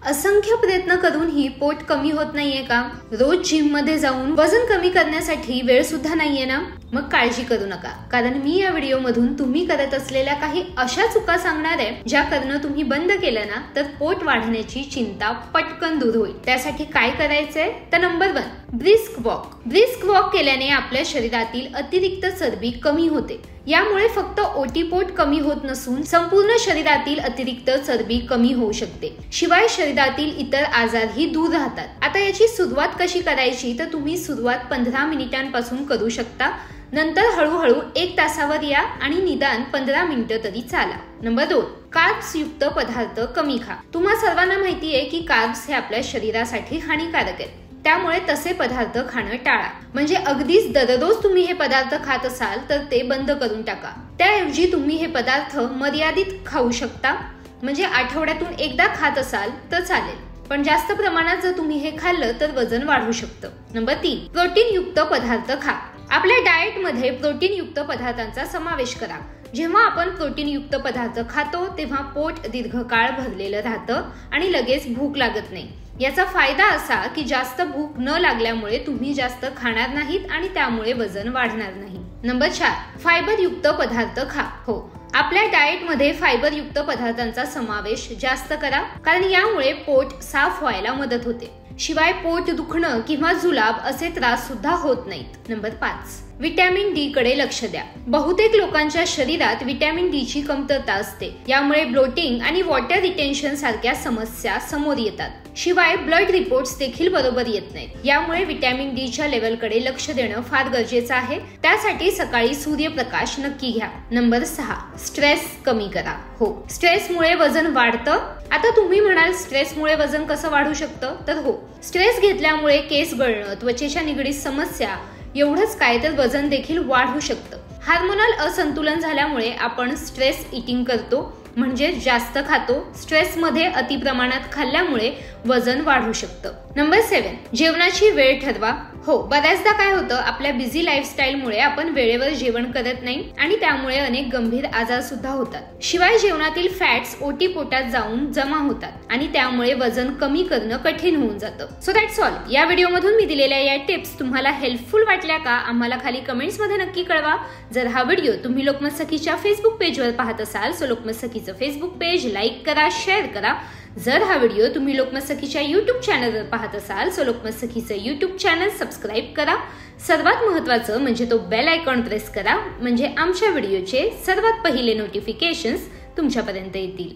असंख्य प्रयत्न करूनही पोट कमी होत नाहीये का? रोज जिम मध्ये जाऊन वजन कमी करण्यासाठी वेळ सुद्धा नाहीये ना? मग काळजी करू नका, कारण मी या व्हिडिओ मधून तुम्ही करत असलेल्या काही अशा चुका सांगणार आहे ज्या करणं तुम्ही बंद केलं ना तर पोट वाढण्याची चिंता पटकन दूर होईल। त्यासाठी काय करायचंय तर number 1, brisk walk. Brisk walk केल्याने आपल्या शरीरातील अतिरिक्त चरबी कमी होते। यामुळे फक्त ओटीपोट कमी होत नसून संपूर्ण शरीरातील अतिरिक्त चरबी कमी होऊ शकते। शिवाय शरीरातील इतर आजारही दूर राहतात। आता याची सुरुवात कशी करायची तर तुम्ही सुरुवात 15 मिनिटांपासून करू शकता। नंतर हळूहळू 1 तासावर या आणि निदान 15 मिनिटं तरी चाला। नंबर 2, कार्ब्स युक्त पदार्थ कमी खा। तुम्हा सर्वांना माहिती आहे की कार्ब्स हे आपल्या शरीरासाठी हानिकारक आहेत, त्यामुळे तसे पदार्थ खाणं टाळा। म्हणजे अगदीच दररोज तुम्ही हे पदार्थ खात असाल तर ते बंद करून टाका। त्याऐवजी तुम्ही हे पदार्थ मर्यादित खाऊ शकता, म्हणजे आठवड्यातून एकदा खात असाल तर चालेल, पण जास्त प्रमाणात जर तुम्ही हे खाल्लं तर वजन वाढू शकतं। नंबर 3, प्रोटीन युक्त पदार्थ खा। आपल्या डाएट मध्ये प्रोटीन युक्त पदार्थांचा समावेश करा। जेव्हा आपण प्रोटीन युक्त पदार्थ खातो तेव्हा पोट दीर्घकाळ भरलेलं राहतं आणि लगेच भूक लागत नाही। याचा फायदा असा की जास्त भूक न लागल्यामुळे तुम्ही जास्त खाणार नाहीत आणि त्यामुळे वजन वाढणार नाही। नंबर 4, फायबर युक्त पदार्थ खा। हो, आपल्या डाएट मध्ये फायबर युक्त पदार्थांचा समावेश जास्त करा, कारण यामुळे पोट साफ व्हायला मदत होते। शिवाय पोट दुखणं किंवा जुलाब असे त्रास सुद्धा होत नाहीत। नंबर 5, विटॅमिन डी कडे लक्ष द्या। बहुतेक लोकांच्या शरीरात विटॅमिन डी ची कमतरता असते। यामुळे ब्लोटिंग आणि वॉटर रिटेन्शन सारख्या समस्या समोर येतात। शिवाय ब्लड रिपोर्ट्स देखील बरोबर येत नाहीत। यामुळे विटॅमिन डी च्या लेवल कडे लक्ष देणं फार गरजेचं आहे। त्यासाठी सकाळी सूर्यप्रकाश नक्की घ्या। नंबर 6, स्ट्रेस कमी करा। हो, स्ट्रेसमुळे वजन वाढतं। आता तुम्ही म्हणाल स्ट्रेसमुळे वजन कसं वाढू शकतं तर हो, स्ट्रेस घेतल्यामुळे केस गळणं, त्वचेच्या निगडीत समस्या, एवढंच काय तर वजन देखील वाढू शकतं। हार्मोनल असंतुलन झाल्यामुळे आपण स्ट्रेस ईटिंग करतो, म्हणजे जास्त खातो। स्ट्रेस मध्ये अति प्रमाणात खाल्ल्यामुळे वजन वाढू शकतं। नंबर 7, जेवणाची वेळ ठरवा। हो, बऱ्याचदा काय होतं, आपल्या बिझी लाईफस्टाईल मुळे आपण वेळेवर जेवण करत नाही आणि त्यामुळे अनेक गंभीर आजार सुद्धा होतात। शिवाय जेवणातील फॅट्स ओटीपोटात जाऊन जमा होतात आणि त्यामुळे वजन कमी करणं कठीण होऊन जातं। So that's all. या व्हिडिओ मधून मी दिलेल्या या टिप्स तुम्हाला हेल्पफुल वाटल्या का आम्हाला खाली कमेंट्स मध्ये नक्की कळवा। जर हा व्हिडिओ तुम्ही लोकमत सखीच्या फेसबुक पेजवर पाहत असाल तर लोकमत सखीचं फेसबुक पेज लाईक करा, शेअर करा। जर हा व्हिडिओ तुम्ही लोकमत सखीच्या YouTube चॅनलवर पाहत असाल तर लोकमत सखीचं YouTube चॅनल सबस्क्राईब करा। सर्वात महत्त्वाचं म्हणजे तो बेल आयकॉन प्रेस करा, म्हणजे आमच्या व्हिडिओचे सर्वात पहिले नोटिफिकेशन्स तुमच्यापर्यंत येतील।